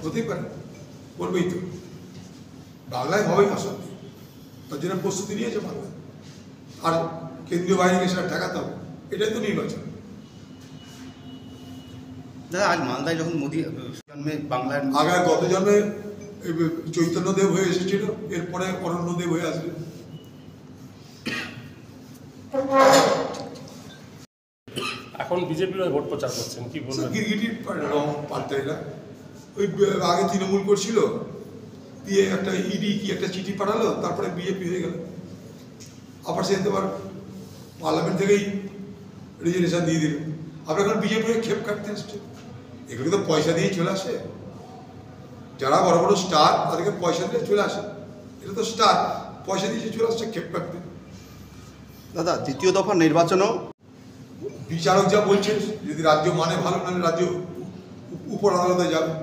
হতেই পারে, করবেই তো, বাংলায় হবেই অশান্তি, তার জন্য প্রস্তুতি নিয়েছে বাংলা। আর কেন্দ্রীয় বাহিনীকে সেটা ঠেকাতে হবে, এটাই তো নির্বাচন। দাদা আজ মালদায় যখন মোদী জন্মে বাংলার আগে গত জন্মে চৈতন্যদেব হয়ে এসেছিল, এরপরে অরণ্যদেব হয়ে আসবে। এখন বিজেপির হয়ে ভোট প্রচার করছেন, কি বলবেন? গিরগিটির রং পাল্টাইলা, ওই আগে তৃণমূল করছিল, দিয়ে একটা ইডি কি একটা চিঠি পাঠালো, তারপরে বিজেপি হয়ে গেল। আবার সে আবার পার্লামেন্ট থেকেই রেজুলেশন দিয়ে দিল। আবার এখন বিজেপি হয়ে খেপ কাটতে এসছে। এগুলো তো পয়সা দিয়েই চলে আসে, যারা বড় বড় স্টার তাদেরকে পয়সা দিয়ে চলে আসে, এটা তো স্টার, পয়সা দিয়ে চলে আসছে খেপ কাটতে। দাদা দ্বিতীয় দফা নির্বাচনও বিচারক যা বলছে, যদি রাজ্য মানে ভালো, নাহলে রাজ্য উপর আদালতে যাবে।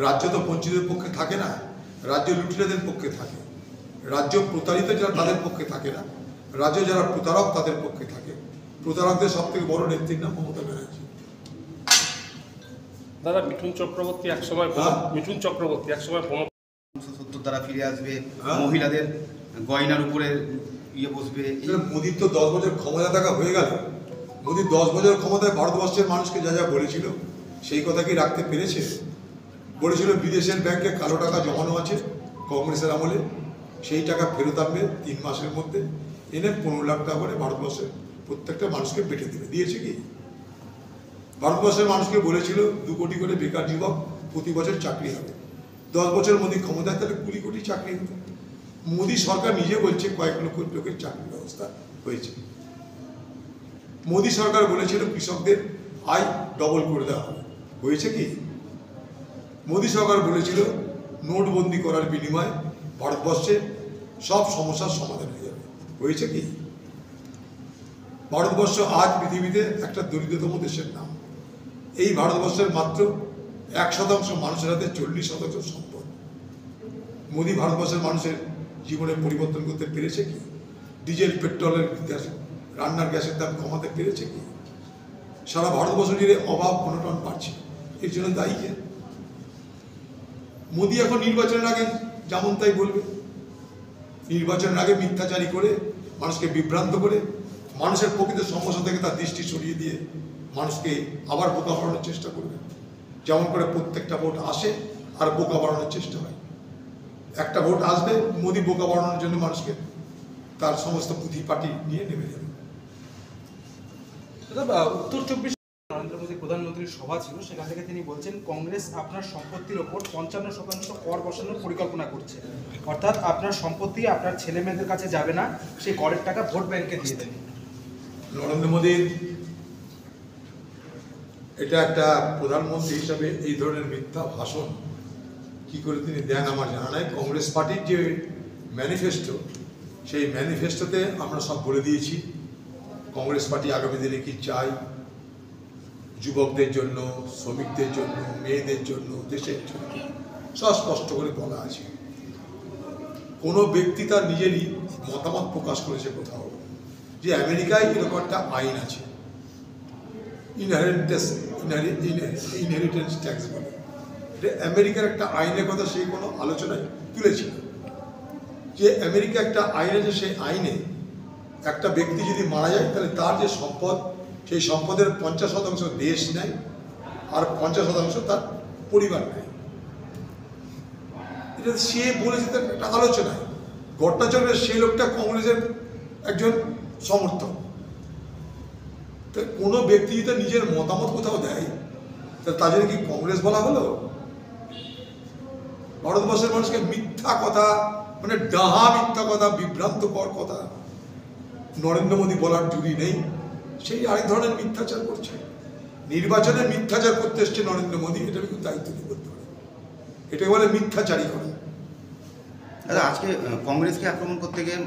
রাজ্য তো বঞ্চিতের পক্ষে থাকে না, রাজ্য লুটেরাদের পক্ষে থাকে। রাজ্য প্রতারিত যারা তাদের পক্ষে থাকে না, রাজ্য যারা প্রতারক তাদের পক্ষে থাকে। প্রতারকদের সব থেকে বড় নেত্রীর নাম মমতা ব্যানার্জি। দাদা মিঠুন চক্রবর্তী একসময় সত্তর দ্বারা ফিরে আসবে, মহিলাদের গয়নার উপরে বসবে। মোদির তো 10 বছর ক্ষমতা থাকা হয়ে গেল। মোদি 10 বছর ক্ষমতায় ভারতবর্ষের মানুষকে যা যা বলেছিল সেই কথা কি রাখতে পেরেছে? বলেছিল বিদেশের ব্যাংকে কালো টাকা জমানো আছে কংগ্রেসের আমলে, সেই টাকা ফেরত আনবে 3 মাসের মধ্যে, এনে 15 লাখ টাকা করে ভারতবর্ষের প্রত্যেকটা মানুষকে বেটে দেবে। দিয়েছে কি? ভারতবর্ষের মানুষকে বলেছিল 2 কোটি করে বেকার যুবক প্রতি বছর চাকরি হবে। 10 বছর মোদি ক্ষমতায়, তাহলে 20 কোটি চাকরি হতো। মোদি সরকার নিজে বলছে কয়েক লক্ষ লোকের চাকরির ব্যবস্থা হয়েছে। মোদি সরকার বলেছিল কৃষকদের আয় ডবল করে দেওয়া হবে, হয়েছে কি? মোদি সরকার বলেছিল নোটবন্দি করার বিনিময়ে ভারতবর্ষে সব সমস্যার সমাধান হয়ে যাবে, হয়েছে কি? ভারতবর্ষ আজ পৃথিবীতে একটা দরিদ্রতম দেশের নাম। এই ভারতবর্ষের মাত্র 1% মানুষের হাতে 40% সম্পদ। মোদি ভারতবর্ষের মানুষের জীবনে পরিবর্তন করতে পেরেছে কি? ডিজেল পেট্রোলের গ্যাস, রান্নার গ্যাসের দাম কমাতে পেরেছে কি? সারা ভারতবর্ষ জুড়ে অভাব অনটন বাড়ছে, এর জন্য দায়ী কে? মোদি এখন নির্বাচনের আগে যেমন তাই বলবে, নির্বাচনের আগে মিথ্যাচারী করে মানুষকে বিভ্রান্ত করে মানুষের প্রকৃত সমস্যা থেকে তার দৃষ্টি সরিয়ে দিয়ে মানুষকে আবার বোকা বাড়ানোর চেষ্টা করবে। যেমন করে প্রত্যেকটা ভোট আসে আর বোকা বাড়ানোর চেষ্টা হয়। একটা ভোট আসবে, মোদি বোকা বাড়ানোর জন্য মানুষকে তার সমস্ত পুঁথি পাটি নিয়ে নেমে যাবে। উত্তর 24 নরেন্দ্র মোদী প্রধানমন্ত্রীর সভা ছিল, সেখান থেকে তিনি বলছেন কংগ্রেস আপনার সম্পত্তির ওপর 55% কর বসানোর পরিকল্পনা করছে, অর্থাৎ আপনার সম্পত্তি আপনার ছেলে মেয়েদের কাছে যাবে না, সেই করের টাকা ভোট ব্যাংকে দিয়ে দেবে। নরেন্দ্র মোদীর এটা একটা প্রধানমন্ত্রী হিসাবে এই ধরনের মিথ্যা ভাষণ কি করে তিনি দেন আমার জানা নাই। কংগ্রেস পার্টির যে ম্যানিফেস্টো, সেই ম্যানিফেস্টোতে আমরা সব বলে দিয়েছি কংগ্রেস পার্টি আগামী দিনে কি চাই, যুবকদের জন্য, শ্রমিকদের জন্য, মেয়েদের জন্য, দেশের জন্য, সব স্পষ্ট করে বলা আছে। কোনো ব্যক্তি তার নিজেরই মতামত প্রকাশ করেছে কোথাও যে আমেরিকায় এরকম একটা আইন আছে, ইনহেরিটেন্স ট্যাক্স বলে। এটা আমেরিকার একটা আইনের কথা সেই কোনো আলোচনায় তুলেছিল যে আমেরিকা একটা আইন আছে, সেই আইনে একটা ব্যক্তি যদি মারা যায় তাহলে তার যে সম্পদ, সেই সম্পদের 50% দেশ নেয় আর 50% তার পরিবার নেয়। এটা সে বলেছে তার একটা আলোচনায়। ঘটনাচক্রে সেই লোকটা কংগ্রেসের একজন সমর্থক। তো কোনো ব্যক্তি যদি নিজের মতামত কোথাও দেয় তাহলে তার জন্য কি কংগ্রেস বলা হলো? ভারতবর্ষের মানুষকে মিথ্যা কথা, মানে ডাহা মিথ্যা কথা, বিভ্রান্তকর কথা নরেন্দ্র মোদী বলার জুড়ি নেই। সেই আরেক ধরনের মিথ্যাচার করছে, নির্বাচনে মিথ্যাচার করতে এসছে নরেন্দ্র মোদী। এটা কিন্তু দায়িত্ব নিয়ে করতে পারে, এটাকে বলে মিথ্যাচারী করা। আজকে কংগ্রেসকে আক্রমণ করতে গিয়ে